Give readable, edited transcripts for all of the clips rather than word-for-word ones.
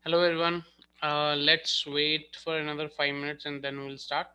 Hello everyone. Let's wait for another 5 minutes and then we'll start.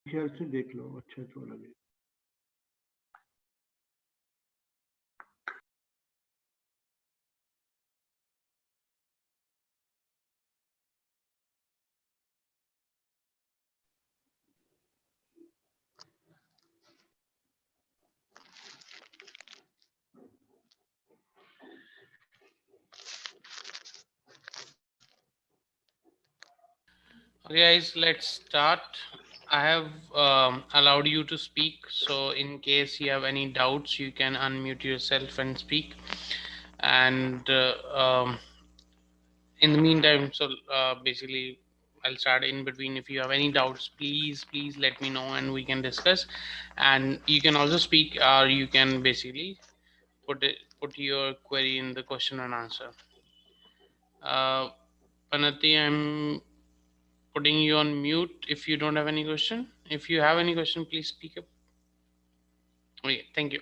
ख्याल से देख लो अच्छा तो लगे। Okay guys, let's start. I have allowed you to speak. So in case you have any doubts, you can unmute yourself and speak. And in the meantime, basically I'll start in between. If you have any doubts, please let me know and we can discuss. And you can also speak or you can basically put your query in the question and answer. Uh, Panati, I'm putting you on mute if you don't have any question. If you have any question, please speak up. Okay, thank you.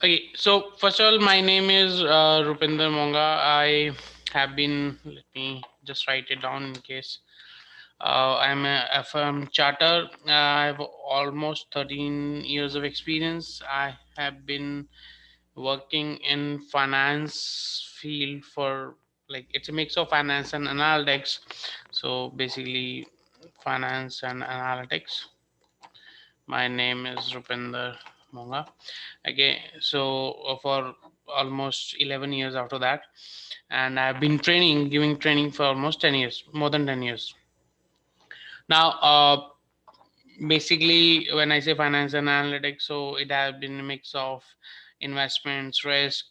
Okay, so first of all, my name is Rupinder Monga. I have been, let me just write it down in case. I'm a FRM Charter. I have almost 13 years of experience. I have been working in finance field for like it's a mix of finance and analytics. So basically, finance and analytics. My name is Rupinder Monga. Okay, so for almost 11 years after that, and I've been giving training for almost 10 years, more than 10 years. Now, basically, when I say finance and analytics, so it has been a mix of investments, risk,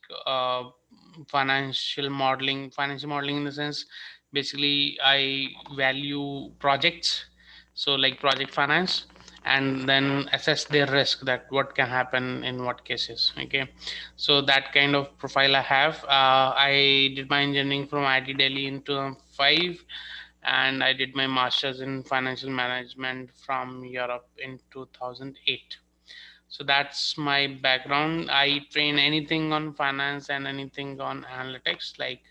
financial modeling in the sense, basically, I value projects, so like project finance, and then assess their risk that what can happen in what cases. Okay, so that kind of profile I have. I did my engineering from IT Delhi in 2005, and I did my master's in financial management from Europe in 2008. So that's my background. I train anything on finance and anything on analytics, like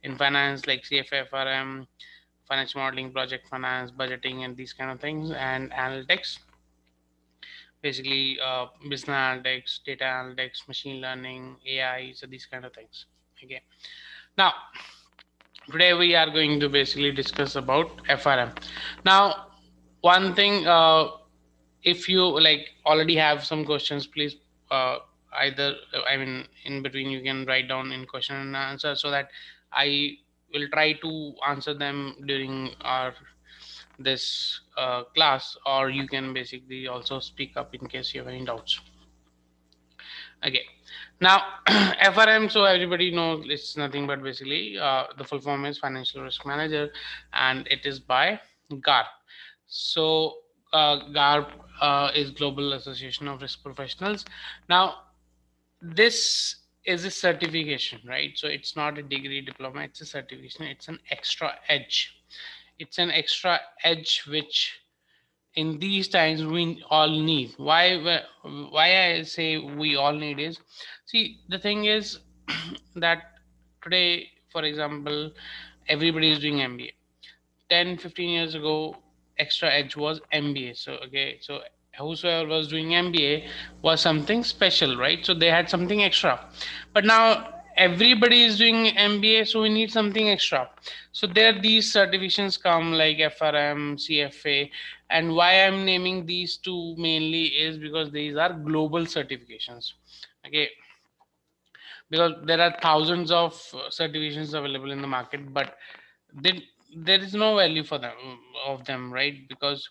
in finance, like CFFRM, financial modeling, project finance, budgeting, and these kind of things, and analytics, basically business analytics, data analytics, machine learning, AI, so these kind of things. Okay. Now, today we are going to basically discuss about FRM. Now, one thing, if you like already have some questions, please either, I mean, in between you can write down in question and answer, so that I will try to answer them during our this class, or you can basically also speak up in case you have any doubts. Okay, now FRM, so everybody knows it's nothing but basically the full form is Financial Risk Manager, and it is by GARP. So GARP is Global Association of Risk Professionals. Now this is a certification, right? So it's not a degree diploma, it's a certification, it's an extra edge. It's an extra edge which in these times we all need. Why I say we all need is, see, the thing is that today, for example, everybody is doing MBA. 10 15 years ago, extra edge was MBA. So okay, so whosoever was doing MBA was something special, right? So they had something extra. But now everybody is doing MBA, so we need something extra. So there these certifications come like FRM, CFA. And why I'm naming these two mainly is because these are global certifications. Okay, because there are thousands of certifications available in the market, but they, there is no value for them of them, right? Because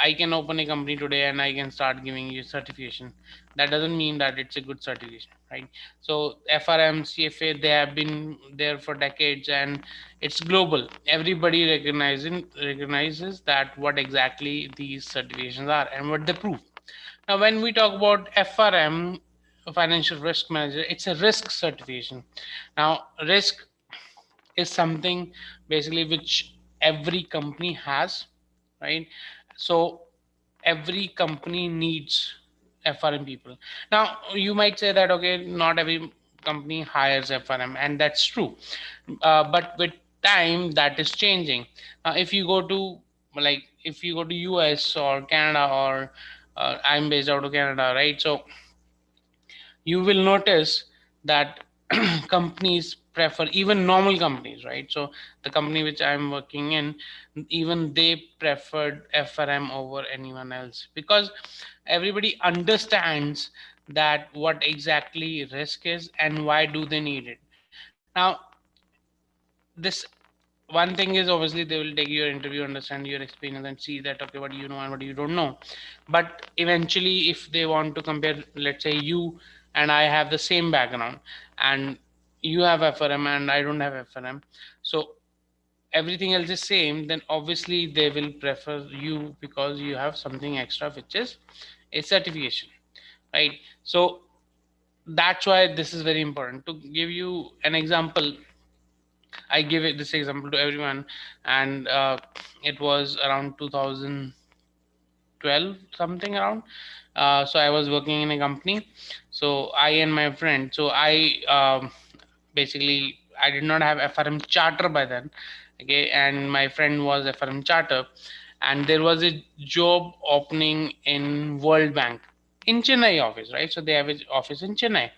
I can open a company today and I can start giving you certification. That doesn't mean that it's a good certification, right? So FRM, CFA, they have been there for decades, and it's global. Everybody recognizes that what exactly these certifications are and what they prove. Now, when we talk about FRM, Financial Risk Manager, it's a risk certification. Now, risk is something basically which every company has, right? So every company needs FRM people. Now you might say that okay, not every company hires FRM, and that's true. But with time, that is changing. If you go to, like, if you go to US or Canada, or I'm based out of Canada, right? So you will notice that companies prefer, even normal companies, right? So the company which I'm working in, even they preferred FRM over anyone else, because everybody understands that what exactly risk is and why do they need it. Now this, one thing is obviously they will take your interview, understand your experience, and see that okay, what do you know and what you don't know. But eventually if they want to compare, let's say you and I have the same background, and you have FRM and I don't have FRM, so everything else is same, then obviously they will prefer you because you have something extra, which is a certification, right? So that's why this is very important. To give you an example, I give it this example to everyone, and it was around 2012, something around. So I was working in a company. So I and my friend, so I basically I did not have FRM charter by then. Okay, and my friend was FRM charter, and there was a job opening in World Bank in Chennai office, right? So they have an office in Chennai,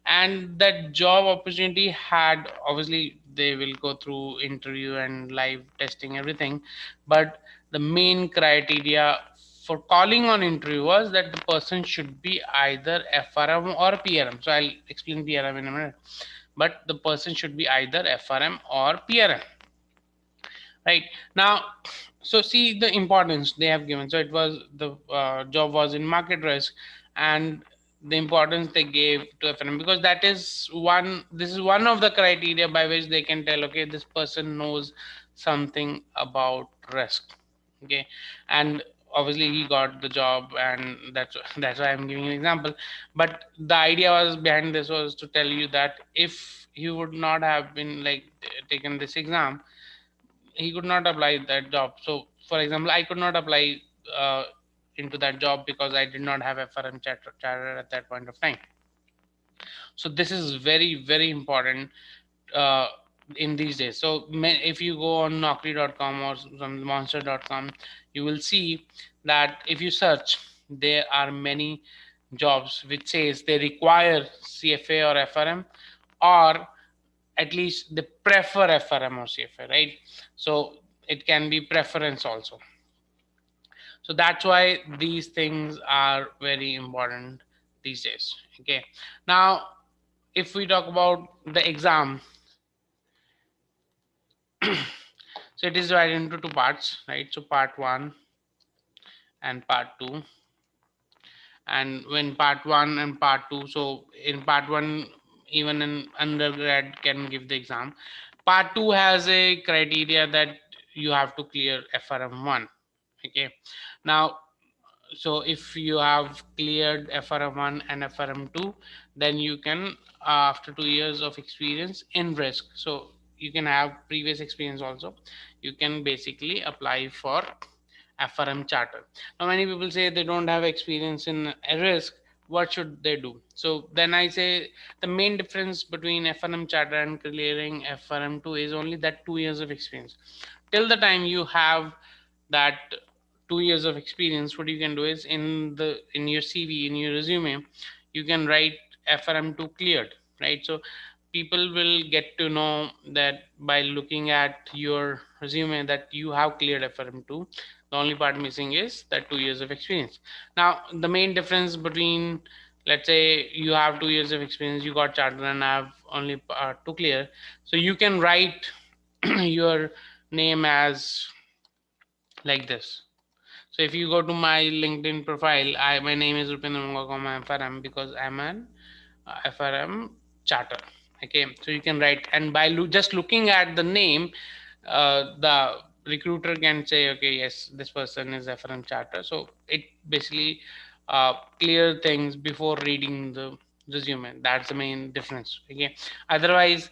and that job opportunity had, obviously they will go through interview and live testing everything, but the main criteria for calling on interview was that the person should be either FRM or PRM. So I'll explain PRM in a minute, but the person should be either FRM or PRM, right? Now, so see the importance they have given. So it was the job was in market risk, and the importance they gave to FNM, because that is one, this is one of the criteria by which they can tell okay, this person knows something about risk. Okay, and obviously he got the job, and that's why I'm giving an example. But the idea was behind this was to tell you that if he would not have been like taken this exam, he could not apply that job. So for example, I could not apply uh, into that job because I did not have FRM charter at that point of time. So this is very important uh, in these days. So if you go on naukri.com or some monster.com, you will see that if you search, there are many jobs which says they require CFA or FRM, or at least they prefer FRM or CFA, right? So it can be preference also. So that's why these things are very important these days. Okay, now if we talk about the exam, so it is divided into two parts, right? So part one and part two. And when part one and part two, so in part one, even an undergrad can give the exam. Part two has a criteria that you have to clear FRM1. Okay, now so if you have cleared FRM1 and FRM2, then you can, after 2 years of experience in risk, so you can have previous experience also, you can basically apply for FRM charter. Now many people say they don't have experience in a risk, what should they do? So then I say the main difference between FRM charter and clearing FRM2 is only that 2 years of experience. Till the time you have that 2 years of experience, what you can do is in your CV, in your resume, you can write FRM2 cleared, right? So people will get to know that by looking at your resume that you have cleared FRM2. The only part missing is that 2 years of experience. Now the main difference between, let's say you have 2 years of experience, you got chartered and have only to clear, so you can write your name as like this. So if you go to my LinkedIn profile, my name is Rupendra Mangakoma FRM because I'm an FRM charter. Okay, so you can write, and by just looking at the name, the recruiter can say, okay, yes, this person is FRM charter. So it basically clear things before reading the resume. That's the main difference. Okay, otherwise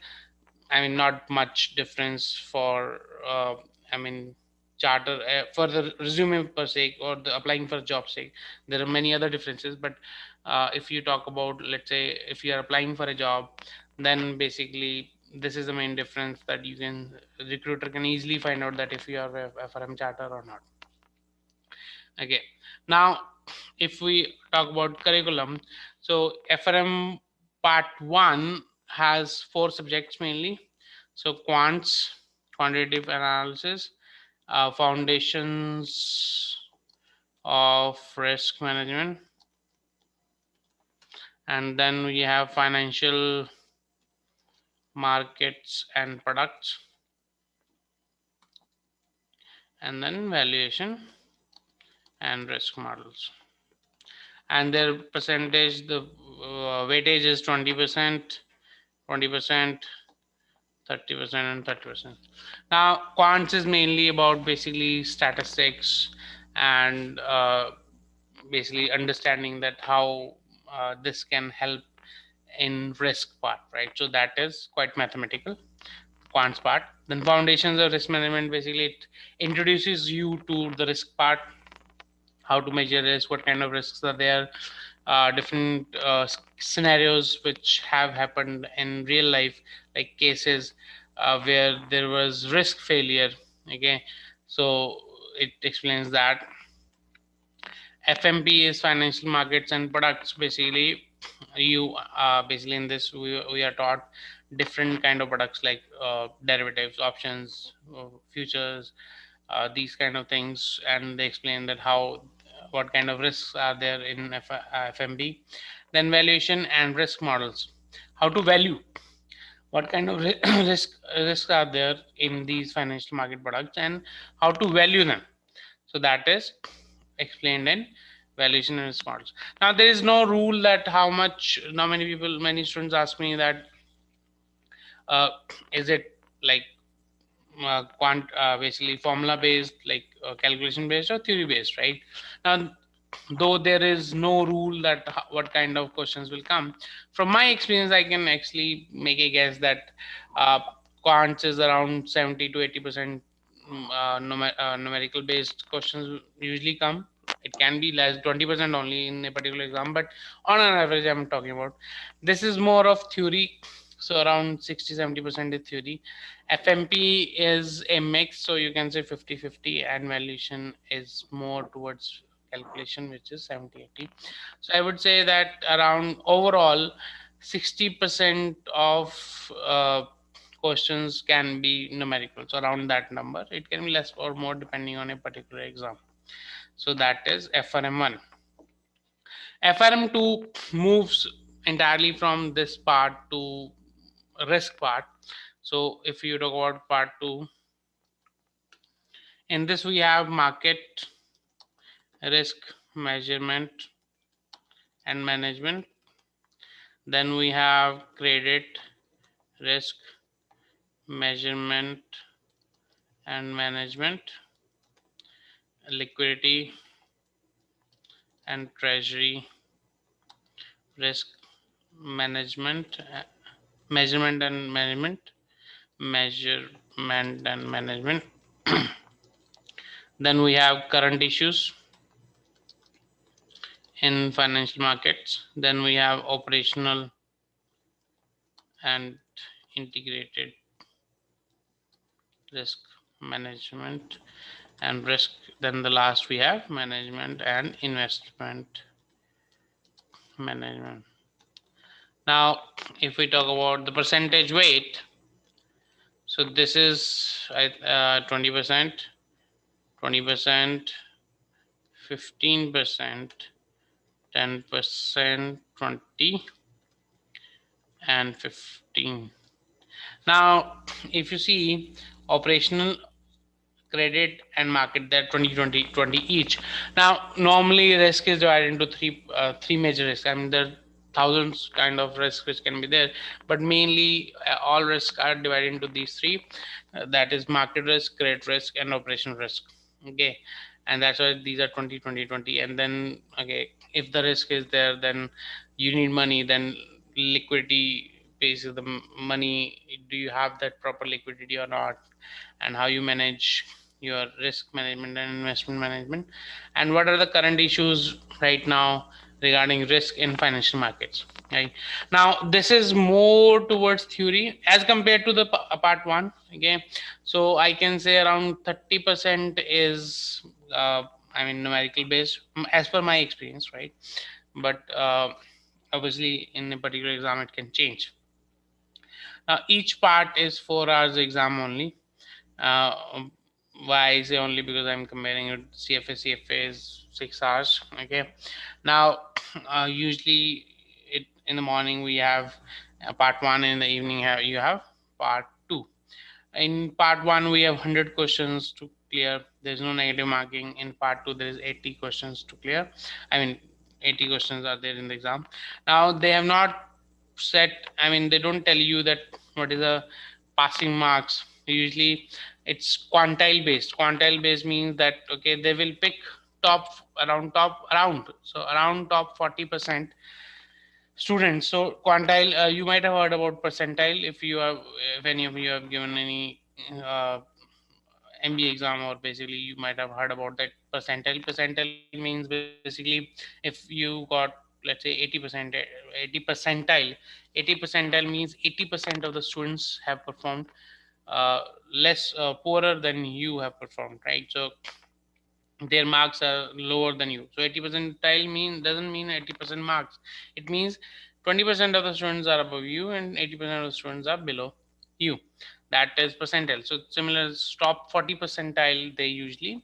I mean, not much difference for, I mean, charter for the resume per se or the applying for a job sake. There are many other differences, but if you talk about, let's say, if you are applying for a job, then basically this is the main difference that you can, recruiter can easily find out that if you are a FRM charter or not. Okay, now if we talk about curriculum, so FRM part 1 has 4 subjects mainly. So quants, quantitative analysis, foundations of risk management, and then we have financial markets and products, and then valuation and risk models. And their percentage, the weightage is 20%, 20%, 30%, and 30%. Now quants is mainly about basically statistics and basically understanding that how this can help in risk part, right? So that is quite mathematical, quants part. Then foundations of risk management, basically it introduces you to the risk part, how to measure risk, what kind of risks are there, different scenarios which have happened in real life, like cases where there was risk failure. Okay, so it explains that. FMP is financial markets and products. Basically, you basically in this we are taught different kind of products like derivatives, options, futures, these kind of things, and they explain that how, what kind of risks are there in FMB. Then valuation and risk models, how to value, what kind of risks are there in these financial market products and how to value them. So that is explained in valuation and risk models. Now there is no rule that how much. Now many people, many students ask me that uh, is it like basically formula based, like calculation based or theory based, right? Now though there is no rule that what kind of questions will come, from my experience I can actually make a guess that uh, quants is around 70 to 80% numerical based questions usually come. It can be less, 20% only in a particular exam, but on an average I'm talking about, this is more of theory. So around 60-70% is theory. FMP is a mix, so you can say 50-50, and valuation is more towards calculation, which is 70-80. So I would say that around overall 60% of questions can be numerical. So around that number, it can be less or more depending on a particular exam. So that is FRM1. FRM2 moves entirely from this part to risk part. So if you talk about part 2, in this we have market risk measurement and management. Then we have credit risk measurement and management, liquidity and treasury risk management, measurement and management, measurement and management. Then we have current issues in financial markets. Then we have operational and integrated risk management and risk. Then the last we have management and investment management. Now if we talk about the percentage weight, so this is 20%, 20%, 15%, 10%, 20 and 15. Now if you see operational, credit and market, that 20 20 20 each. Now normally risk is divided into three major risks. I mean there are thousands kind of risks which can be there, but mainly all risks are divided into these three, that is market risk, credit risk and operational risk. Okay, and that's why these are 20 20 20. And then okay, if the risk is there, then you need money, then liquidity pays you the money. Do you have that proper liquidity or not, and how you manage your risk management and investment management, and what are the current issues right now regarding risk in financial markets. Right now this is more towards theory as compared to the part one. Okay, so I can say around 30% is I mean numerical based, as per my experience, right? But obviously in a particular exam it can change. Now each part is 4 hours exam only. uh, why I say only? Because I'm comparing it CFA. CFA is 6 hours. Okay. Now, usually it in the morning we have part one, in the evening you have part two. In part one we have 100 questions to clear. There's no negative marking. In part two there is 80 questions to clear. I mean 80 questions are there in the exam. Now they have not set, I mean they don't tell you that what is the passing marks. Usually it's quantile based. Quantile based means that okay, they will pick top around, so around top 40% students. So quantile, you might have heard about percentile. If you have, if any of you have given any uh, MBA exam, or basically you might have heard about that percentile. Percentile means basically if you got, let's say 80%, 80 percentile. 80 percentile means 80% of the students have performed less poorer than you have performed, right? So their marks are lower than you. So 80 percentile doesn't mean 80% marks. It means 20% of the students are above you and 80% of the students are below you. That is percentile. So similar top 40 percentile they usually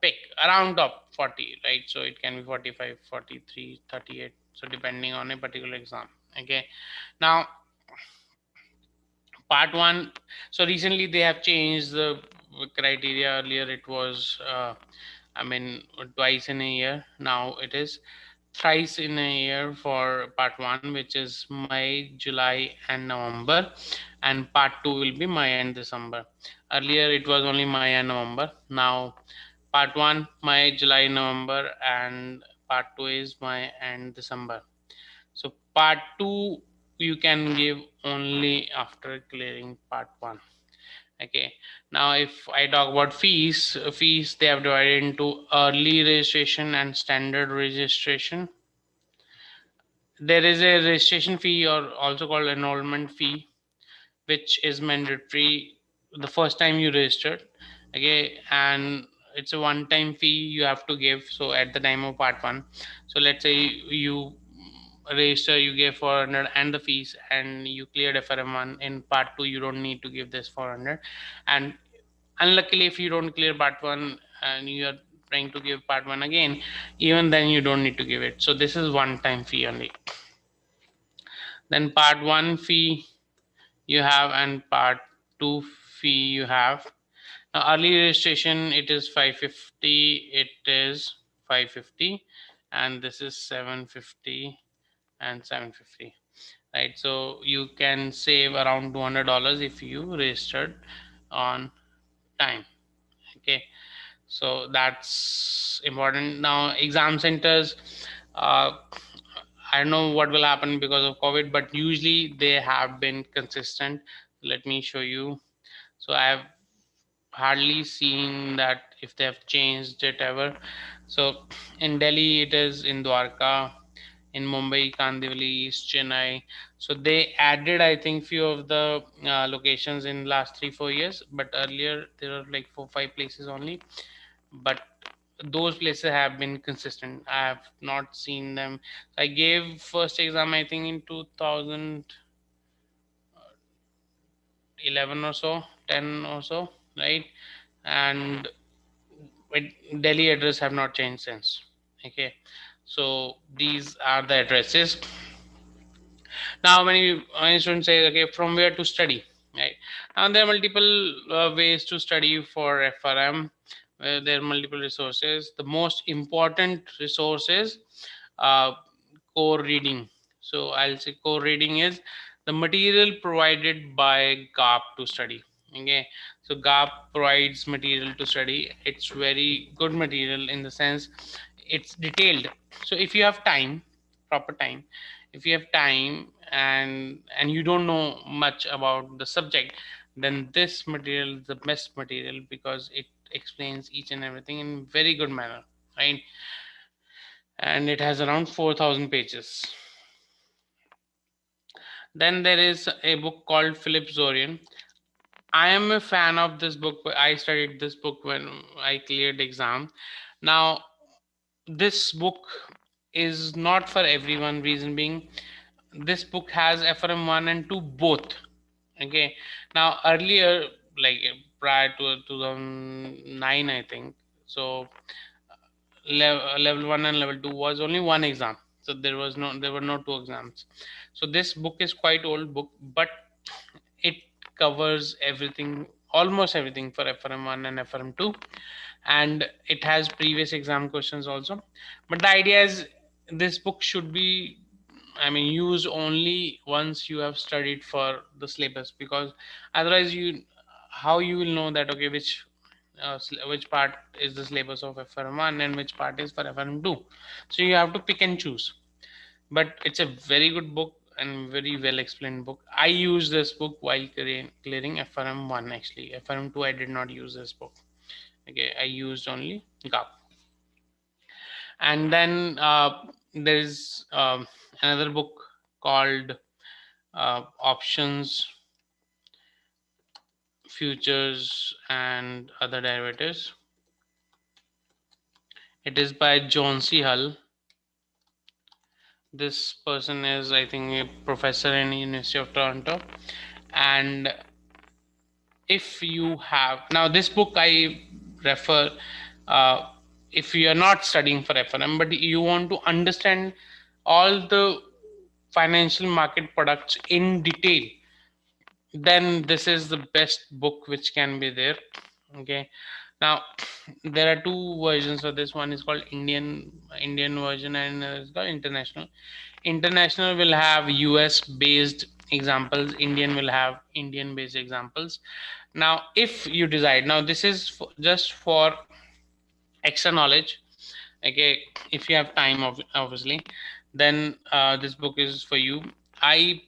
pick around top 40, right? So it can be 45, 43, 38. So depending on a particular exam. Okay. Now part one. So recently they have changed the criteria. Earlier it was I mean twice in a year. Now it is thrice in a year for part one, which is May, July and November, and part two will be May and December. Earlier it was only May and November. Now part one May, July, November, and part two is May and December. So part two you can give only after clearing part one. Okay. Now if I talk about fees they have divided into early registration and standard registration. There is a registration fee, or also called enrollment fee, which is mandatory the first time you registered. Okay, and it's a one time fee you have to give, so at the time of part one. So let's say you register, you gave 400 and the fees, and you cleared FRM1. In part two you don't need to give this 400. And unluckily if you don't clear part one and you are trying to give part 1 again, even then you don't need to give it. So this is one time fee only. Then part 1 fee you have, and part 2 fee you have. Now early registration, it is 550, it is 550, and this is 750 and 750, right? So you can save around $200 if you registered on time. Okay, so that's important. Now exam centers, uh, I don't know what will happen because of COVID, but usually they have been consistent. Let me show you. So I have hardly seen that if they have changed it ever. So in Delhi it is in Dwarka, in Mumbai, Kandivali, Chennai. So they added, I think, few of the locations in last 3-4 years, but earlier there were like 4-5 places only. But those places have been consistent. I have not seen them. I gave first exam, I think, in 2011 or so, 10 or so, right? And Delhi address have not changed since. Okay, so these are the addresses. Now many students say, okay, from where to study, right? And there are multiple ways to study for FRM. There are multiple resources. The most important resource is uh, core reading. So I'll say core reading is the material provided by GAP to study. Okay, so GAP provides material to study. It's very good material in the sense it's detailed. So if you have time, proper time, if you have time and you don't know much about the subject, then this material is the best material because it explains each and everything in very good manner, right? And it has around 4,000 pages. Then there is a book called Philip Zorian. I am a fan of this book. I studied this book when I cleared exam. Now this book is not for everyone. Reason being, this book has FRM 1 and 2 both. Okay, now earlier, like prior to 2009, I think so, level 1 and level 2 was only one exam. So there were no two exams. So this book is quite old book, but it covers everything, almost everything, for FRM 1 and FRM 2, and it has previous exam questions also. But the idea is this book should be, I mean, used only once you have studied for the syllabus, because otherwise you, how you will know that, okay, which part is the syllabus of FRM1 and which part is for FRM2. So you have to pick and choose. But it's a very good book and very well explained book. I used this book while clearing FRM1. Actually, FRM2 I did not use this book. Okay, I used only GAP. And then there's another book called Options, Futures, and Other Derivatives. It is by John C. Hull. This person is, I think, a professor in University of Toronto. And if you have, now this book I refer, uh, if you are not studying for FRM but you want to understand all the financial market products in detail, then this is the best book which can be there. Okay, now there are two versions of this. One is called Indian version, and it's called international. International will have US based examples, Indian will have Indian based examples. Now if you decide, now this is just for extra knowledge. Okay, if you have time, obviously, then this book is for you. I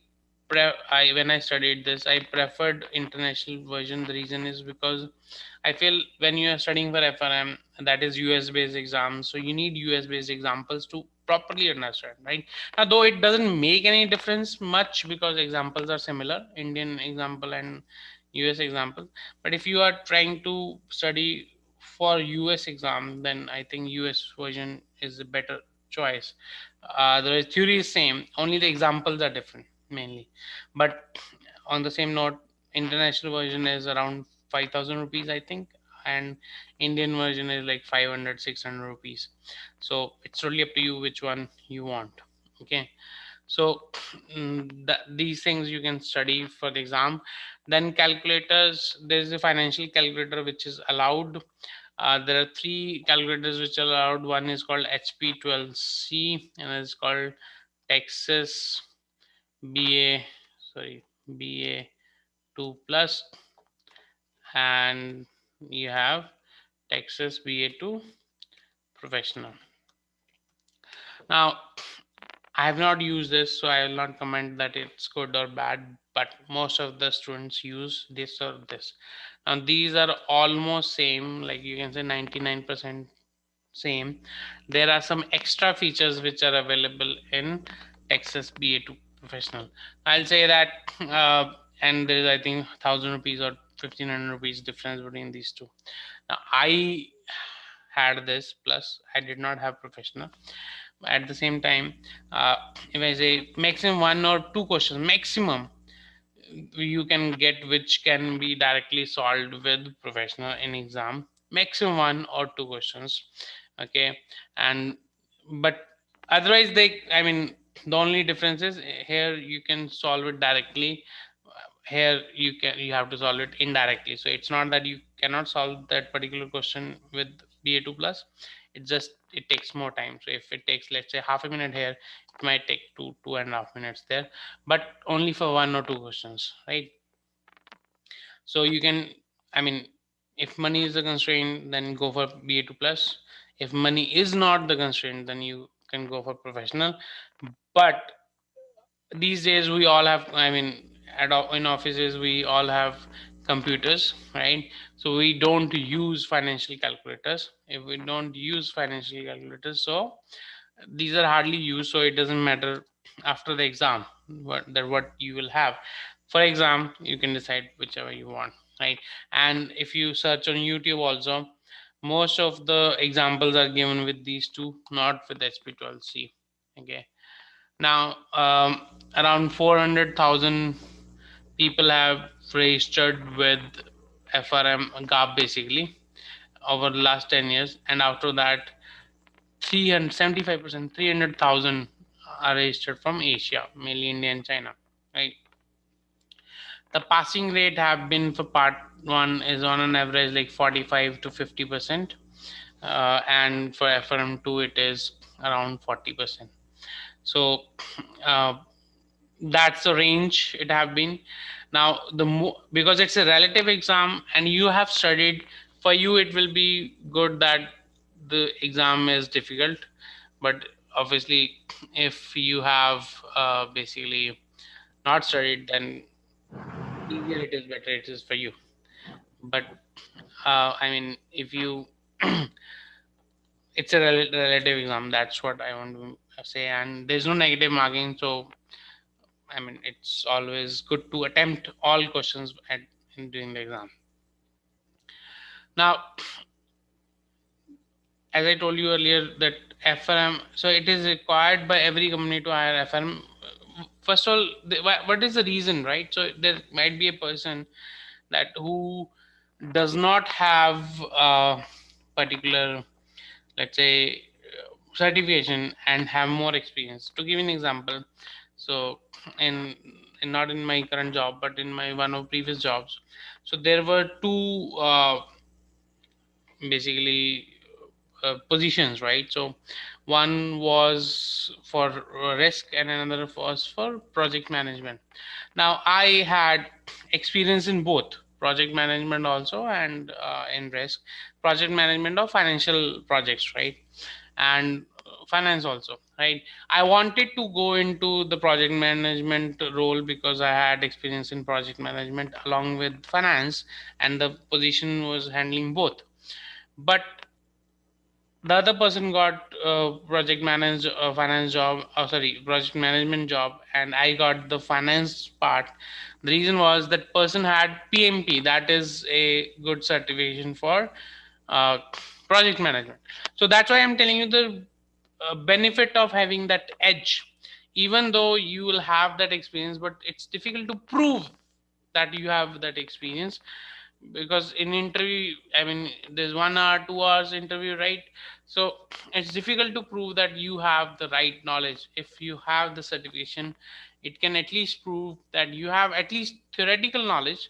when I studied this, I preferred international version. The reason is because I feel when you are studying for FRM, that is US based exams, so you need US based examples to properly understand, right? Now though it doesn't make any difference much because examples are similar, Indian example and US example. But if you are trying to study for US exam, then I think US version is a better choice. The theory is same, only the examples are different mainly. But on the same note, international version is around 5,000 rupees, I think. and Indian version is like 500, 600 rupees. So it's totally up to you which one you want. Okay, so these things you can study for the exam. Then calculators, there's a financial calculator which is allowed. There are three calculators which are allowed. One is called HP12C and it's called Texas BA, sorry, BA2 plus, and you have Texas BA2 professional. Now I have not used this, so I will not comment that it's good or bad, but most of the students use this or this. Now these are almost same, like you can say 99% same. There are some extra features which are available in Texas BA2 professional. I'll say that, and there is I think 1,000 rupees or 1,500 rupees difference between these two. Now I had this plus I did not have professional. At the same time, uh, if I say maximum one or two questions maximum you can get which can be directly solved with professional in exam, maximum one or two questions. Okay, and but otherwise they, I mean, the only difference is here you can solve it directly, here you have to solve it indirectly. So it's not that you cannot solve that particular question with BA2 plus, it just it takes more time. So if it takes, let's say, half a minute here, it might take 2.5 minutes there, but only for one or two questions, right? So you can, I mean, if money is the constraint, then go for BA2 plus. If money is not the constraint, then you can go for professional. But these days we all have, I mean, in offices we all have computers, right? So we don't use financial calculators. If we don't use financial calculators, so these are hardly used, so it doesn't matter after the exam what you will have. For exam you can decide whichever you want, right? And if you search on YouTube also, most of the examples are given with these two, not with HP12C. Okay, now around 400,000 people have registered with FRM GAP basically over the last 10 years, and after that 375%, 300,000 are registered from Asia, mainly India and China, right? The passing rate have been for part one is on an average like 45 to 50%, and for FRM2 it is around 40%. So uh, that's the range it have been. Now because it's a relative exam and you have studied, for you it will be good that the exam is difficult, but obviously if you have basically not studied, then easier it is, better it is for you. But I mean, if you it's a relative exam, that's what I want to say, and there's no negative marking. So I mean, it's always good to attempt all questions at in during the exam. Now, as I told you earlier, that FRM, so it is required by every company to hire FRM. First of all, what is the reason, right? So there might be a person that who does not have a particular, let's say, certification and have more experience. To give an example, so in, not in my current job, but in my one of previous jobs, so there were two basically positions, right? So one was for risk and another was for project management. Now I had experience in both project management also, and in risk, project management of financial projects, right? And finance also, right? I wanted to go into the project management role because I had experience in project management along with finance, and the position was handling both. But the other person got project manage finance job, oh sorry, project management job, and I got the finance part. The reason was that person had PMP, that is a good certification for uh, project management. So that's why I'm telling you the benefit of having that edge. Even though you will have that experience, but it's difficult to prove that you have that experience, because in interview, I mean, there's 1 hour, 2 hours interview, right? So it's difficult to prove that you have the right knowledge. If you have the certification, it can at least prove that you have at least theoretical knowledge,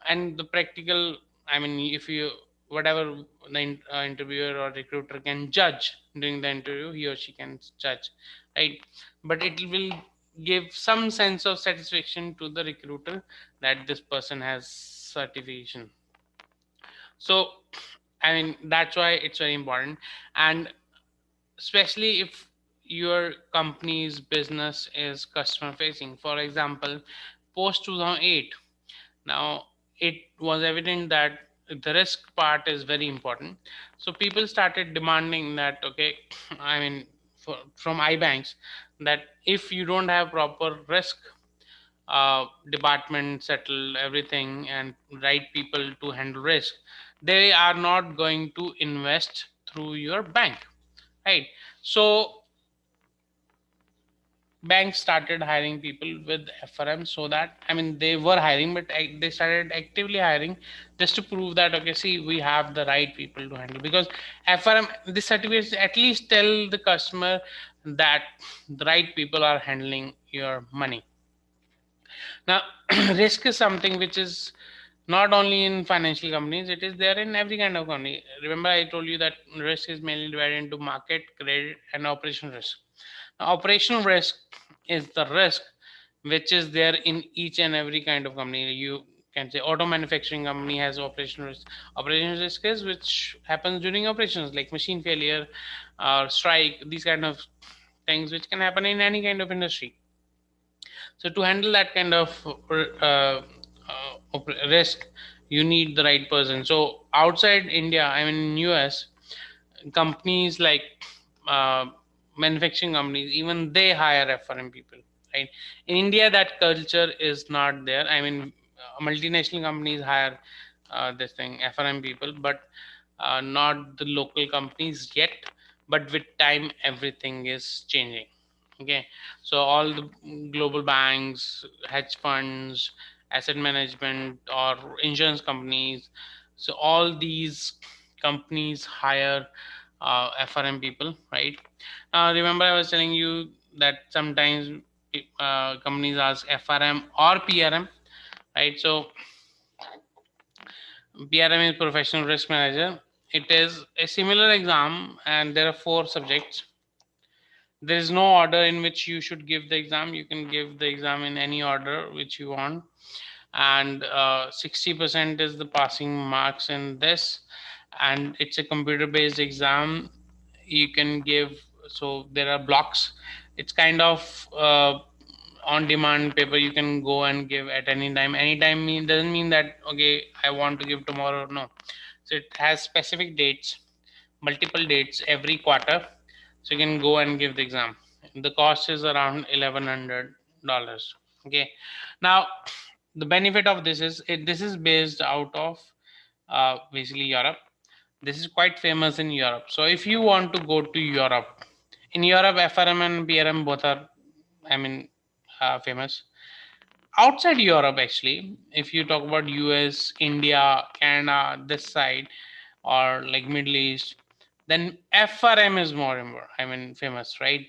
and the practical, I mean, if you, whatever the interviewer or recruiter can judge during the interview, he or she can judge, right? But it will give some sense of satisfaction to the recruiter that this person has certification. So I mean, that's why it's very important. And especially if your company's business is customer facing, for example, post 2008, now it was evident that the risk part is very important. So people started demanding that, okay, I mean, from ibanks, that if you don't have proper risk department settle everything and right people to handle risk, they are not going to invest through your bank, right? So banks started hiring people with FRM, so that, I mean, they were hiring, but they started actively hiring just to prove that, okay, see, we have the right people to handle, because FRM, this certificates at least tell the customer that the right people are handling your money. Now, risk is something which is not only in financial companies, it is there in every kind of company. Remember, I told you that risk is mainly divided into market, credit, and operational risk. Now, operational risk is the risk which is there in each and every kind of company. You can say auto manufacturing company has operational risk. Operational risk is which happens during operations, like machine failure or strike, these kind of things which can happen in any kind of industry. So to handle that kind of risk, you need the right person. So outside India, I mean in US, companies like uh, manufacturing companies, even they hire FRM people, right? In India, that culture is not there. I mean, multinational companies hire this thing FRM people, but not the local companies yet. But with time, everything is changing. Okay, so all the global banks, hedge funds, asset management, or insurance companies, so all these companies hire FRM people, right? Remember, I was telling you that sometimes companies ask FRM or PRM, right? So PRM is Professional Risk Manager. It is a similar exam, and there are 4 subjects. There is no order in which you should give the exam. You can give the exam in any order which you want, and 60% is the passing marks in this, and it's a computer based exam. You can give, so there are blocks. It's kind of on demand paper. You can go and give at any time. Anytime doesn't mean that, okay, I want to give tomorrow. No, so it has specific dates, multiple dates every quarter, so you can go and give the exam. The cost is around $1,100. Okay, now the benefit of this is this is based out of basically Europe. This is quite famous in Europe. So if you want to go to Europe, in Europe, FRM and PRM both are, I mean, famous. Outside Europe, actually, if you talk about US, India, Canada, this side, or like Middle East, then FRM is more, I mean, famous, right?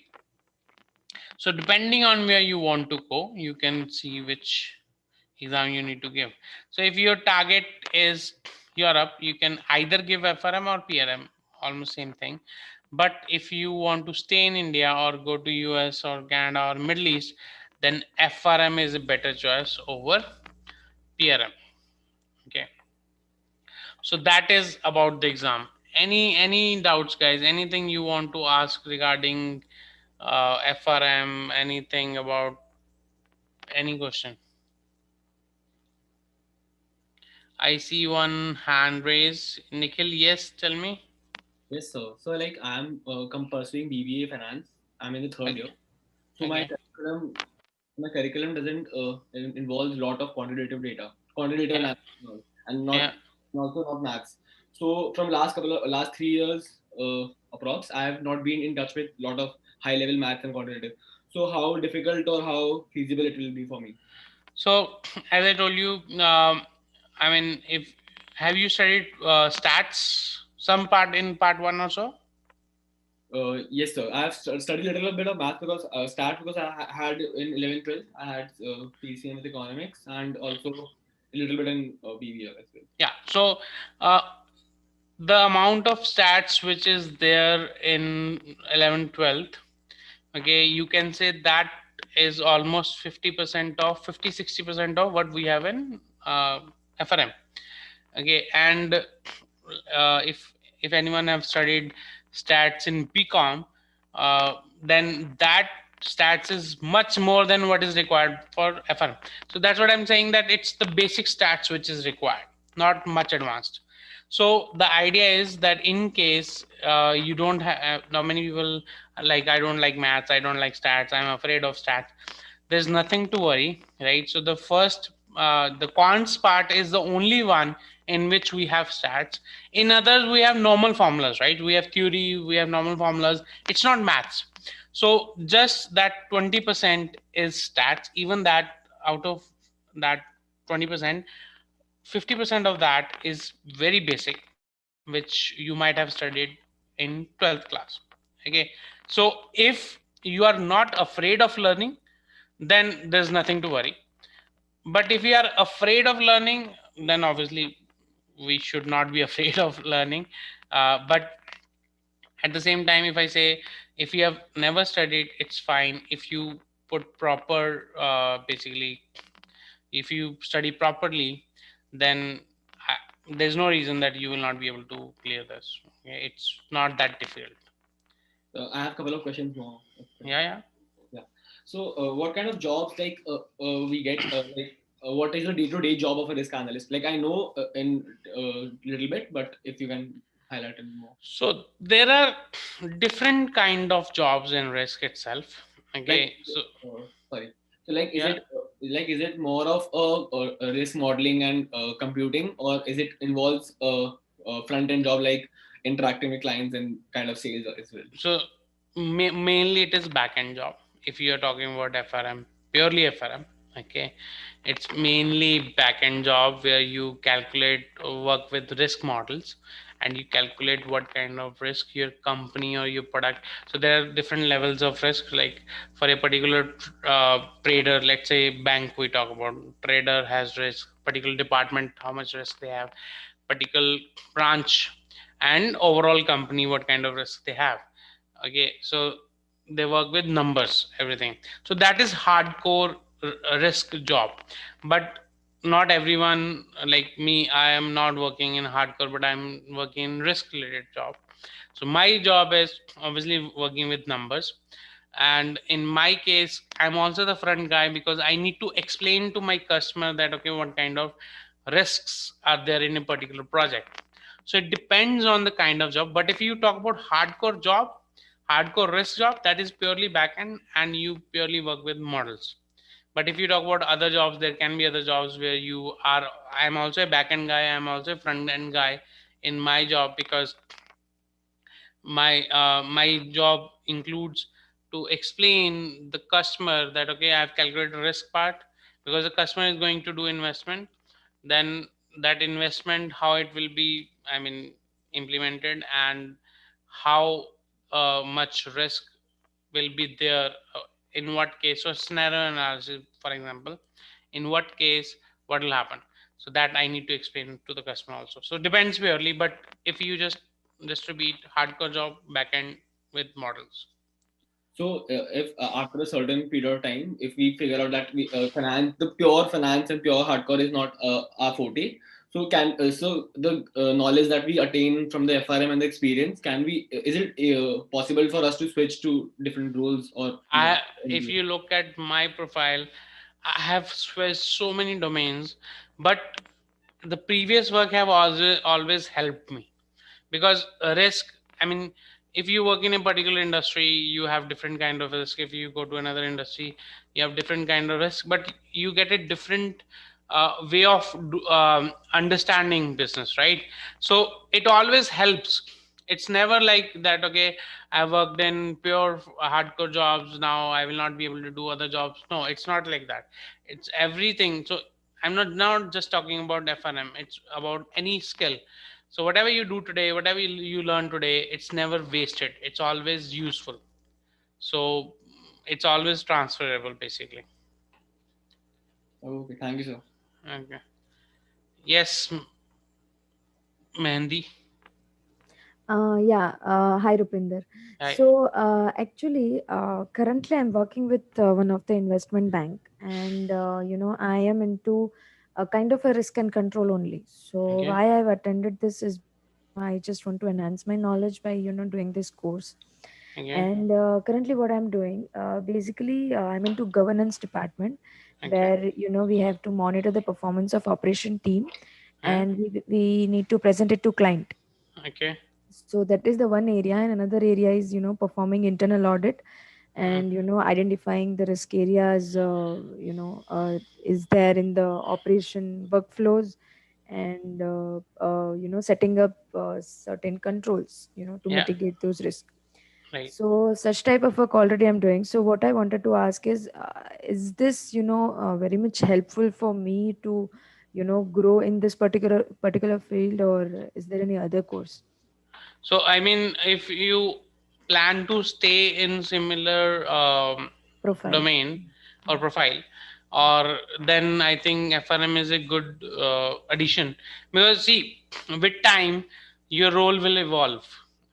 So depending on where you want to go, you can see which exam you need to give. So if your target is Europe, you can either give FRM or PRM, almost same thing. But if you want to stay in India or go to US or Canada or Middle East, then FRM is a better choice over PRM. Okay. So that is about the exam. Any doubts, guys? Anything you want to ask regarding FRM? Anything about any question? I see one hand raised. Nikhil, yes, tell me. Yes, sir. So, like, I'm pursuing BBA Finance. I'm in the third year. Okay. So, Okay. my curriculum doesn't involve a lot of quantitative Yeah. analysis, and not Yeah. and also not maths. So, from last 3 years, approx, I have not been in touch with a lot of high level maths and quantitative. So, how difficult or how feasible it will be for me? So, as I told you, I mean, if have you studied stats? Some part in part one or so? Yes, sir. I have studied a little bit of math because stat because had in 11, 12, I had PCM with economics and also a little bit in BBL as well. Yeah. So uh, the amount of stats which is there in 11th, 12th, okay, you can say that is almost 50% of 50-60% of what we have in FRM. Okay, and if anyone have studied stats in BCom, then that stats is much more than what is required for FRM. So that's what I'm saying, that it's the basic stats which is required, not much advanced. So the idea is that in case you don't have, now many people like, I don't like maths, I don't like stats, I'm afraid of stats. There's nothing to worry, right? So the first the quants part is the only one in which we have stats. In others we have normal formulas, right? We have theory, we have normal formulas, it's not maths. So just that 20% is stats. Even that, out of that 20%, 50% of that is very basic, which you might have studied in 12th class. Okay, so if you are not afraid of learning, then there's nothing to worry. But if you are afraid of learning, then obviously we should not be afraid of learning. But at the same time, if I say, if you have never studied, it's fine. If you put proper basically, if you study properly, then there's no reason that you will not be able to clear this. Okay? It's not that difficult. I have a couple of questions more. Yeah, yeah. Yeah. So, what kind of jobs we get? What is the day-to-day job of a risk analyst? Like, I know in little bit, but if you can highlight it more. So there are different kind of jobs in risk itself. Like, Okay, so sorry. So, like, yeah. is it more of a risk modeling and computing, or is it involves a front-end job like interacting with clients and kind of sales as well? So mainly it is back end job. If you are talking about FRM, purely FRM, okay, it's mainly back end job where you calculate, work with risk models, and you calculate what kind of risk your company or your product. So there are different levels of risk. Like for a particular trader, let's say bank, we talk about trader has risk. Particular department, how much risk they have. Particular branch and overall company, what kind of risk they have. Okay, so they work with numbers, everything. So that is hardcore risk job. But not everyone, like me, I am not working in hardcore, but I'm working in risk related job. So my job is obviously working with numbers, and in my case I'm also the front guy, because I need to explain to my customer that, okay, what kind of risks are there in a particular project. So it depends on the kind of job. But if you talk about hardcore job, hardcore risk job, that is purely backend and you purely work with models. But if you talk about other jobs, there can be other jobs where you are, I'm also a backend guy, I'm also a front end guy in my job, because my job includes to explain the customer that, okay, I've calculated risk part, because the customer is going to do investment. Then that investment, how it will be, I mean, implemented, and how much risk will be there, in what case. So scenario analysis, for example, in what case what will happen. So that I need to explain to the customer also. So depends purely. But if you just repeat, hardcore job, backend with models. So, if after a certain period of time, if we figure out that the pure finance and pure hardcore is not our forte, so the knowledge that we attain from the FRM and the experience, is it possible for us to switch to different roles or If you look at my profile, I have switched so many domains, but the previous work have always helped me, because risk, I mean, if you work in a particular industry, you have different kind of risk. If you go to another industry, you have different kind of risk, but you get a different way of understanding business, right? So it always helps. It's never like that, okay, I worked in pure hardcore jobs, now I will not be able to do other jobs. No, it's not like that. It's everything. So I'm not just talking about FRM. It's about any skill. So whatever you do today, whatever you learn today, it's never wasted. It's always useful. So it's always transferable, basically. Okay, thank you, sir. Okay. Yes, Mehendi. Yeah, hi Rupinder. I, So actually, currently I'm working with one of the investment bank, and I am into a kind of a risk and control only. So okay. why I've attended this is I just want to enhance my knowledge by doing this course. Okay. And currently, what I'm doing, basically, I'm into governance department, Okay. where we have to monitor the performance of operation team, Yeah. and we need to present it to client. Okay. So that is the one area, and another area is performing internal audit, Uh, and identifying the risk areas is there in the operation workflows, and setting up certain controls to yeah. mitigate those risks. Right. So such type of work already I'm doing. So what I wanted to ask is this very much helpful for me to grow in this particular field, or is there any other course So I mean, if you plan to stay in similar profile? domain or profile, or then I think FRM is a good addition, because see, with time your role will evolve.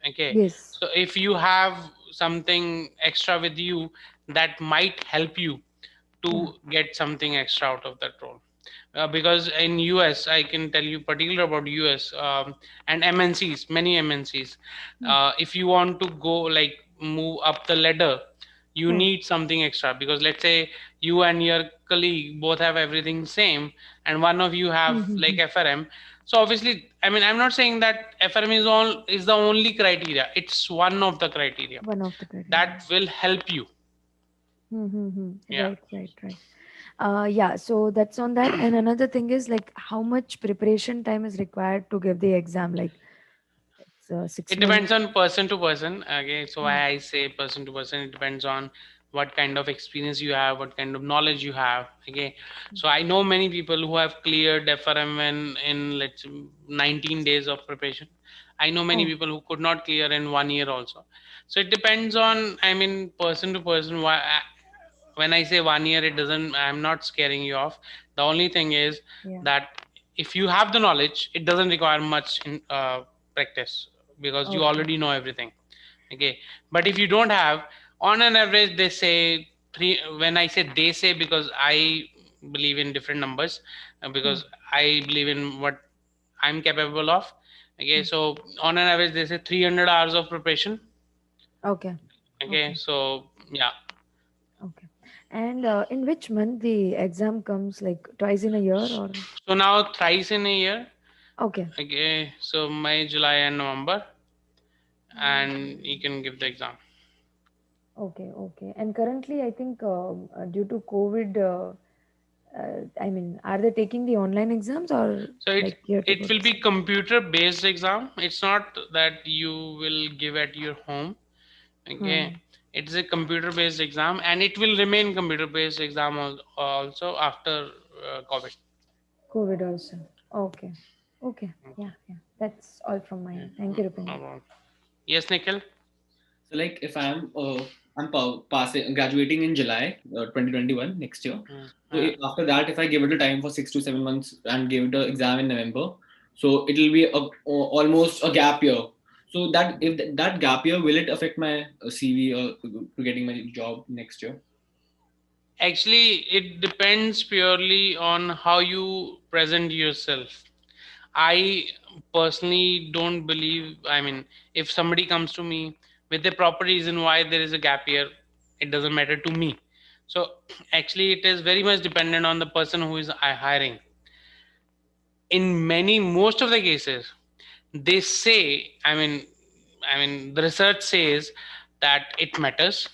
Okay, Yes. so if you have something extra with you, that might help you Yeah. to get something extra out of that role. Because in US, I can tell you particular about US, and MNCs, many MNCs. Hmm. If you want to go like move up the ladder, you Hmm. need something extra, because let's say you and your colleague both have everything same, and one of you Hmm. have Hmm, like hmm. FRM. So obviously, I mean, I'm not saying that FRM is the only criteria. It's one of the criteria One of the criteria. that will help you. Mm-hmm. Yeah. Right. Yeah, so that's on that. And another thing is like how much preparation time is required to give the exam? Like it's six It depends months. on person to person. Okay, so Hmm. why I say person to person, it depends on what kind of experience you have, what kind of knowledge you have. Okay, so I know many people who have cleared FRM in let's say 19 days of preparation. I know many Oh, people who could not clear in 1 year also. So it depends on, I mean, person to person. Why when I say 1 year, it doesn't, I'm not scaring you off. The only thing is yeah. that if you have the knowledge, it doesn't require much in practice, because you Okay. already know everything. Okay, but if you don't have, on an average, they say three. When I say they say, because I believe in different numbers, Hmm. because I believe in what I'm capable of. Okay, Hmm. so on an average, they say 300 hours of preparation. Okay. Okay, Okay. so yeah. Okay. And in which month the exam comes? Like twice in a year, or? So now thrice in a year. Okay. Okay, so May, July, and November, and you can give the exam. Okay. And currently, I think due to COVID, I mean, are they taking the online exams, or So like you have to go it to will be center? computer based exam. It's not that you will give at your home. Okay, Hmm. it's a computer based exam, and it will remain computer based exam also after COVID. COVID also. Okay. Okay. Yeah. That's all from my Yeah, end. Thank you, Rupinder. yes, Nikhil. So like if I'm passing graduating in July 2021 next year. So Uh, after that, if I give it a time for 6 to 7 months and give it an exam in November, so it will be almost a gap year. So that if that gap year, will it affect my CV or to getting my job next year? Actually, it depends purely on how you present yourself. I personally don't believe, I mean, if somebody comes to me with a proper reason why there is a gap year, it doesn't matter to me. So actually, it is very much dependent on the person who is hiring. In most of the cases, they say, the research says that it matters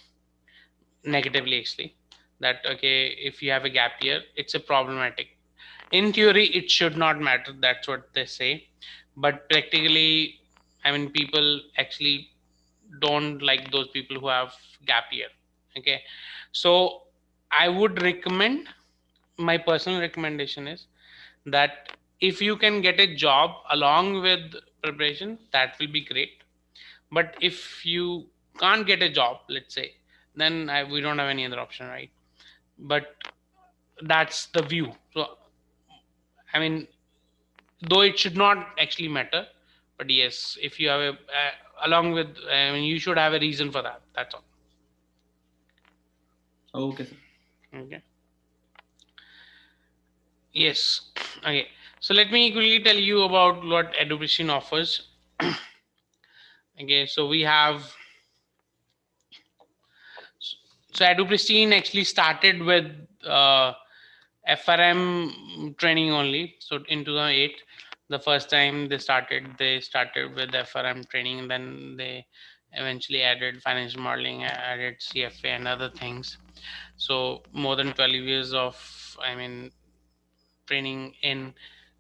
negatively, actually, that okay, if you have a gap year, it's a problematic. In theory, it should not matter, that's what they say, but practically, people actually don't like those people who have gap year. Okay, so I would recommend my personal recommendation is that if you can get a job along with preparation, that will be great. But if you can't get a job, let's say, then we don't have any other option, right? But that's the view. So I mean, though it should not actually matter, but yes, if you have a along with, I mean, you should have a reason for that. That's all. Okay, sir. Okay. Yes. Okay. So let me quickly tell you about what EduPristine offers. Okay. So we have. So EduPristine actually started with FRM training only. So in 2008, the first time they started with FRM training. Then they eventually added financial modeling, added CFA and other things. So more than 12 years of, I mean, training in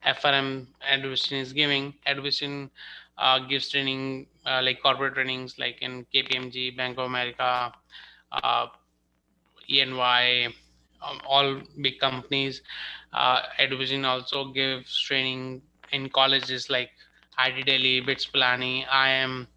FRM EduPristine is giving. EduPristine gives training like corporate trainings like in KPMG, Bank of America, uh, ENY, all big companies. EduPristine also gives training in colleges like ID Delhi, BITS Pilani, IM,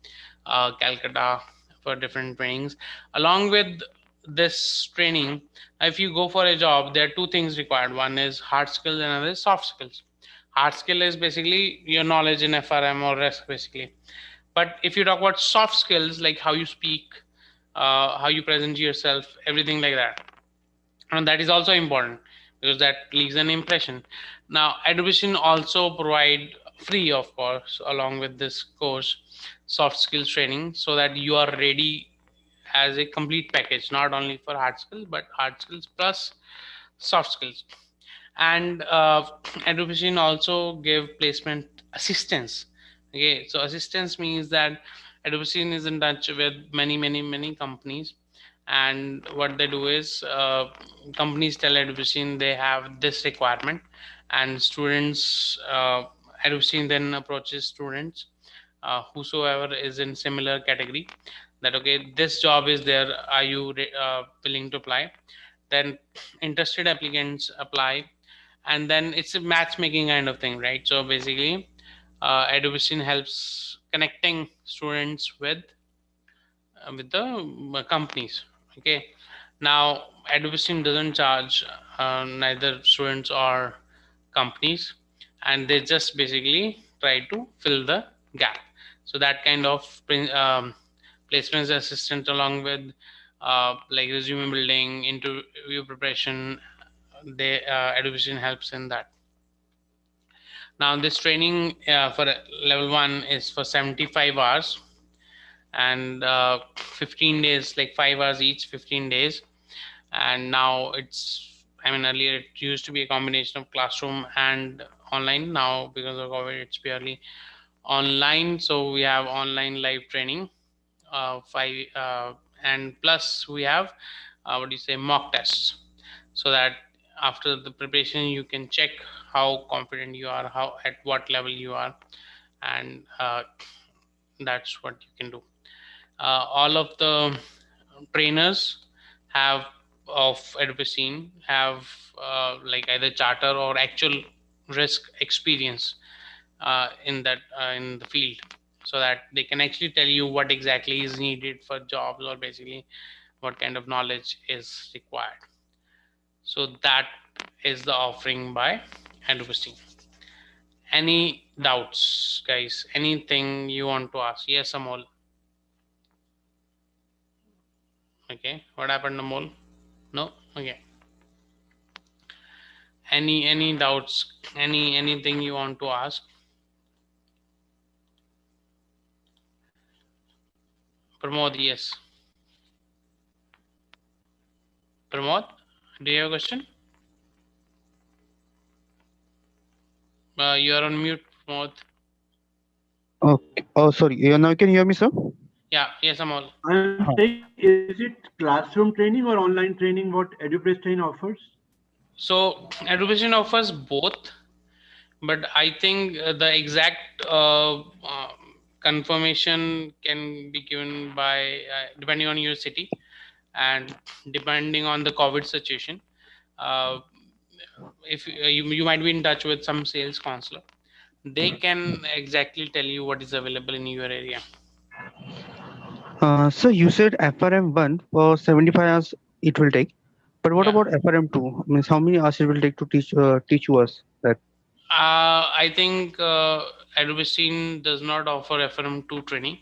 Calcutta for different trainings. Along with this training, if you go for a job, there are two things required. One is hard skills and another is soft skills. Hard skill is basically your knowledge in FRM or REST basically. But if you talk about soft skills, like how you speak, how you present yourself, everything like that, and that is also important because that leaves an impression. Now education also provide free, of course, along with this course, soft skills training, so that you are ready as a complete package, not only for hard skills but hard skills plus soft skills. And education also give placement assistance. Okay, so assistance means that education is in touch with many companies, and what they do is companies tell education they have this requirement, and students, education then approaches students whosoever is in similar category, that okay, this job is there, are you willing to apply? Then interested applicants apply, and then it's a matchmaking kind of thing, right? So basically education helps connecting students with the companies. Okay. Now education doesn't charge neither students or companies, and they just basically try to fill the gap. So that kind of placements assistant, along with like resume building, interview preparation, they education helps in that. Now this training for level 1 is for 75 hours, and 15 days, like 5 hours each, 15 days. And now it's, I mean, earlier it used to be a combination of classroom and online. Now because of COVID, it's purely online. So we have online live training, five and plus we have what do you say, mock tests, so that after the preparation you can check how confident you are, how at what level you are, and that's what you can do. All of the trainers have of EduPristine have like either charter or actual risk experience in the field, so that they can actually tell you what exactly is needed for jobs, or basically what kind of knowledge is required. So that is the offering by EduPristine. Any doubts, guys? Anything you want to ask? Yes, Amol. Okay, what happened, Amol? No. Okay. Any doubts? Anything you want to ask? Pramod, yes. Pramod, do you have a question? You are on mute, Pramod. Okay. Oh, sorry. Now can you hear me, sir? Yeah, yes, Amol. I'm saying, is it classroom training or online training what EduPristine offers? So education offers both, but I think the exact confirmation can be given by depending on your city and depending on the COVID situation. Uh, if you might be in touch with some sales counselor, they can exactly tell you what is available in your area. So you said FRM 1 for 75 hours it will take, but what Yeah. about FRM 2? Means how many hours it will take to teach you us that? I think EduPristine does not offer FRM2 training.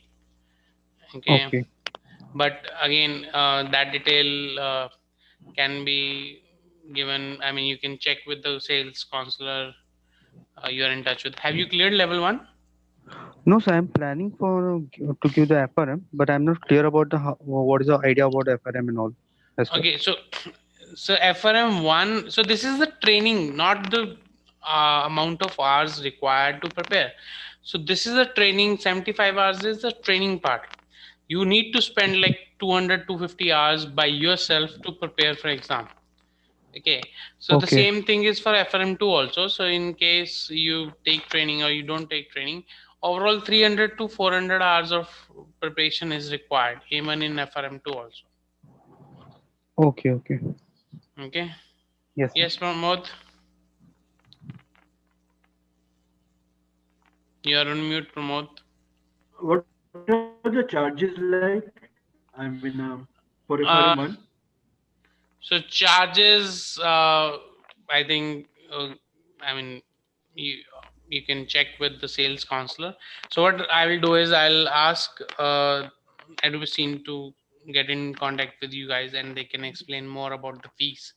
Okay, Okay, but again, that detail can be given. I mean, you can check with the sales counselor you are in touch with. Have you cleared level one? no, so I'm planning to give the FRM, but I'm not clear about what is the idea about FRM and all as well. Okay, so FRM one. So this is the training, not the amount of hours required to prepare. So this is the training. 75 hours is the training part. You need to spend like 200 to 50 hours by yourself to prepare for exam. Okay, so the Okay, same thing is for FRM2 also. So in case you take training or you don't take training, overall 300 to 400 hours of preparation is required, even in FRM2 also. okay, okay. Okay. Yes, sir. Yes, Pramod, you are on mute, Pramod. What are the charges like? I mean, for Uh, FRM1? so charges, I think, I mean, you you can check with the sales counselor. So what I will do is I'll ask Edwin to get in contact with you guys, and they can explain more about the fees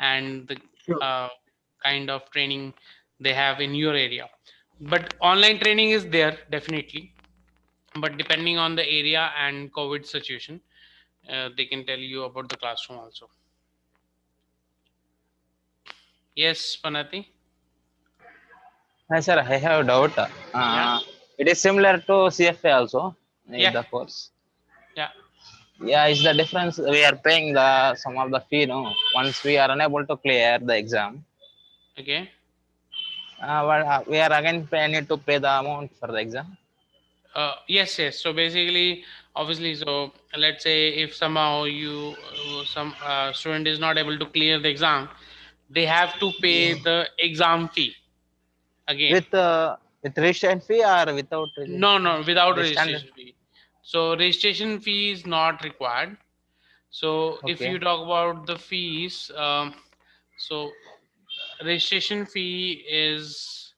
and the Sure. uh, kind of training they have in your area. But online training is there definitely, but depending on the area and COVID situation, they can tell you about the classroom also. Yes, Panati. Hi, sir, I have a doubt. Yeah, It is similar to CFA also, yeah, the course. yeah. Yeah, is the difference we are paying the some of the fee, no? Once we are unable to clear the exam, Okay. we are again need to pay the amount for the exam. Yes, yes. So basically, obviously, so let's say if somehow some student is not able to clear the exam, they have to pay the exam fee again. With registration fee or without No, no, without the standard? registration fee. So registration fee is not required. So if Okay, you talk about the fees, so registration fee is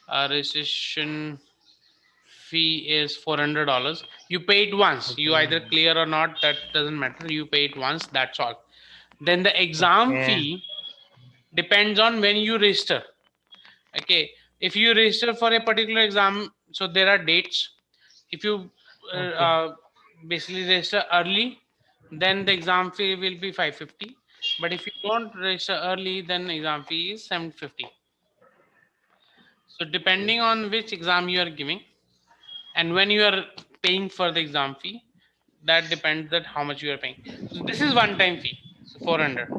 registration fee is $400. You pay it once. You okay, either clear or not, that doesn't matter. You pay it once, that's all. Then the exam okay, fee depends on when you register. Okay, if you register for a particular exam, so there are dates. If you uh, okay, uh, basically register early, then the exam fee will be 550. But if you don't register early, then exam fee is 750. So depending on which exam you are giving, and when you are paying for the exam fee, that depends that how much you are paying. So this is one time fee, so 400.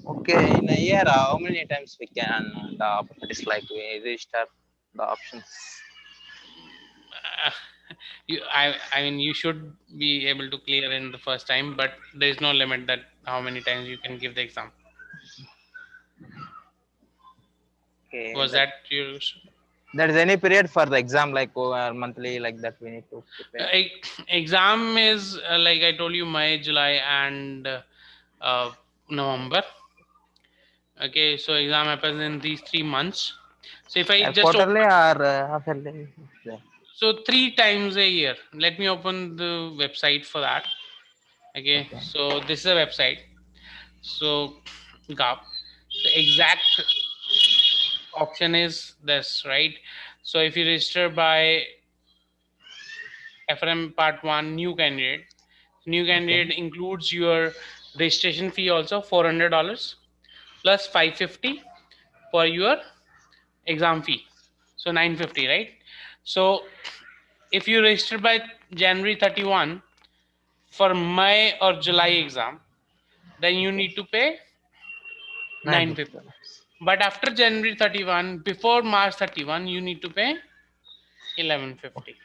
okay. In a year, how many times we can the opportunities like we register the options? uh, I mean you should be able to clear in the first time, but there is no limit that how many times you can give the exam. Okay, Was that your there is any period for the exam like monthly like that we need to prepare. exam is like I told you, May, July, and uh, November. Okay, so exam happens in these 3 months. So if I just Quarterly open, or half-yearly? Yeah. so 3 times a year, let me open the website for that. Okay, Okay. so this is a website. So gov, the exact option is this, right? So if you register by FRM part 1 new Okay. candidate includes your registration fee also $400 plus 550 for your exam fee, so 950, right? So if you register by January 31 for May or July exam, then you Okay. need to pay 950. 950. But after January 31, before March 31, you need to pay 1150.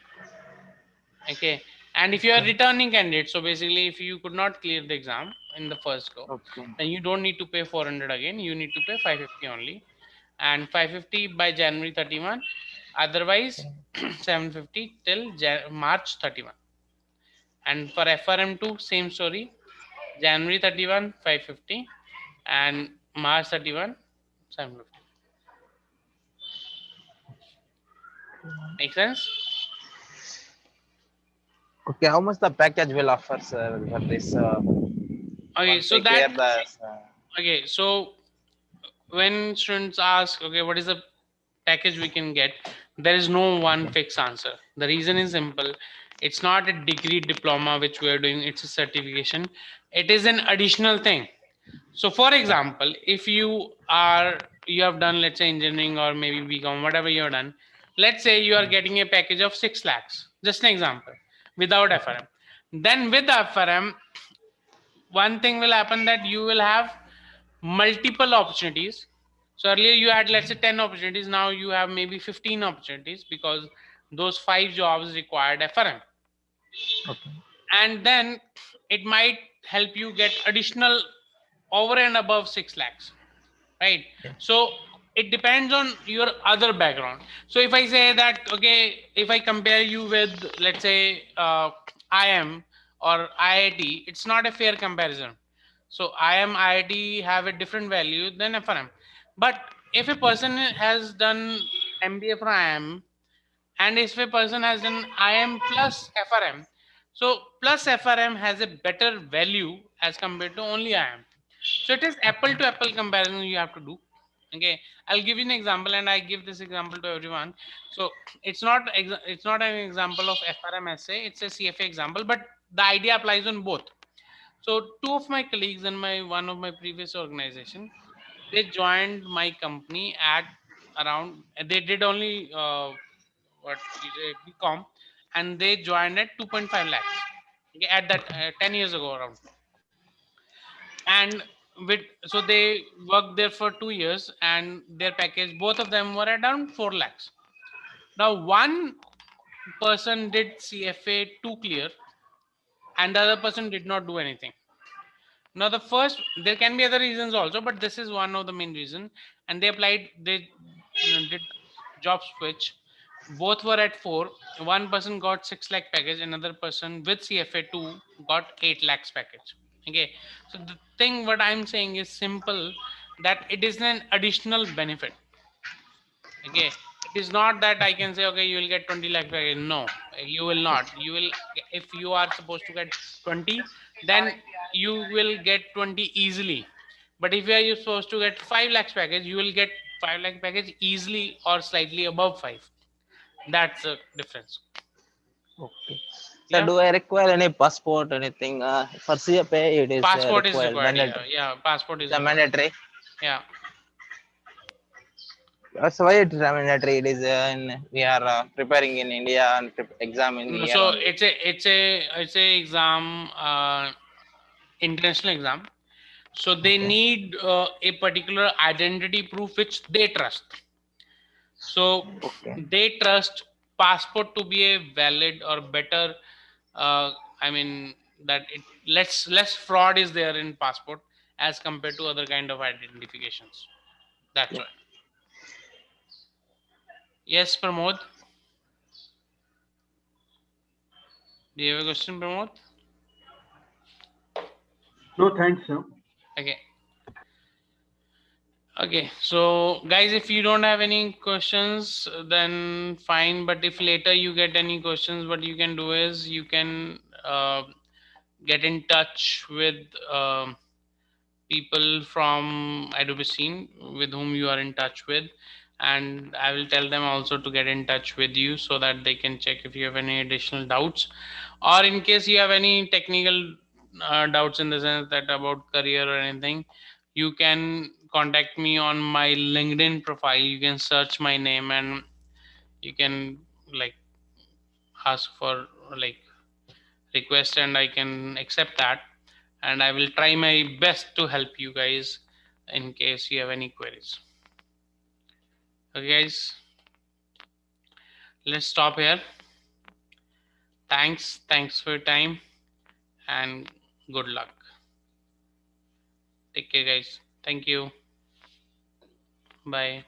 Okay. And if you are Okay. returning candidate, so basically if you could not clear the exam, in the first go. Okay. Then you don't need to pay 400 again. You need to pay 550 only, and 550 by January 31. Otherwise, 750 till March 31. And for FRM2, same story. January 31, 550, and March 31, 750. Make sense? Okay, how much the package will offer, sir, for this? Okay, Once so they that clear the. okay, so when students ask, okay, what is the package we can get, there is no one fixed answer. The reason is simple. It's not a degree diploma which we are doing, it's a certification. It is an additional thing. So for example, if you have done, let's say, engineering or maybe BCom, whatever you have done, let's say you are getting a package of 6 lakhs, just an example, without FRM. Then with FRM, one thing will happen, that you will have multiple opportunities. So earlier you had, let's say, 10 opportunities, now you have maybe 15 opportunities, because those 5 jobs required FRM. Okay. And then it might help you get additional over and above 6 lakhs, right? Yeah. So it depends on your other background. So if I say that, okay, if I compare you with, let's say, IM or IIT, it's not a fair comparison. So IM, IIT have a different value than FRM. But if a person has done MBA from IM, and if a person has done IM plus FRM, so plus FRM has a better value as compared to only IM. So it is apple to apple comparison you have to do. Okay, I'll give you an example, and I give this example to everyone. So it's not an example of FRM essay, it's a CFA example, but the idea applies on both. So two of my colleagues in my one of my previous organization, they joined my company at around, they did only what you say BCom, and they joined at 2.5 lakhs. Okay, at that 10 years ago around. And with, so they worked there for 2 years, and their package, both of them were around 4 lakhs. Now one person did CFA 2 clear, and the other person did not do anything. Now the first, there can be other reasons also, but this is one of the main reason. And they applied, they did job switch. Both were at 4. One person got 6 lakh package, another person with CFA 2 got 8 lakhs package. Okay, so the thing what I'm saying is simple, that it is an additional benefit. Okay, it is not that I can say, okay, you will get 20 lakh package. No, you will not. You will, if you are supposed to get 20, then you will get 20 easily. But if you are supposed to get 5 lakhs package, you will get 5 lakh package easily or slightly above 5. That's the difference. Okay. So Yeah, do I require any passport, anything? For CFA, it is passport is required, required. Yeah, mandatory. yeah, passport It's is a required. mandatory. Yeah. That's why it is a mandatory. It is we are preparing in India and exam in No, here so only. it's a exam, international exam. So they Okay. need a particular identity proof which they trust. So Okay. they trust passport to be a valid or better. I mean that it less fraud is there in passport as compared to other kind of identifications. That's Yeah. why. Yes, Pramod. Do you have a question, Pramod? No, thanks, sir. Okay. Okay, so guys, if you don't have any questions, then fine. But if later you get any questions, what you can do is you can get in touch with people from EduPristine with whom you are in touch with, and I will tell them also to get in touch with you so that they can check if you have any additional doubts, or in case you have any technical doubts in the sense that about career or anything, you can contact me on my LinkedIn profile. You can search my name, and you can like ask for like request, and I can accept that, and I will try my best to help you guys in case you have any queries. Okay guys, let's stop here. Thanks for your time, and good luck. Take care, guys. Thank you. Bye.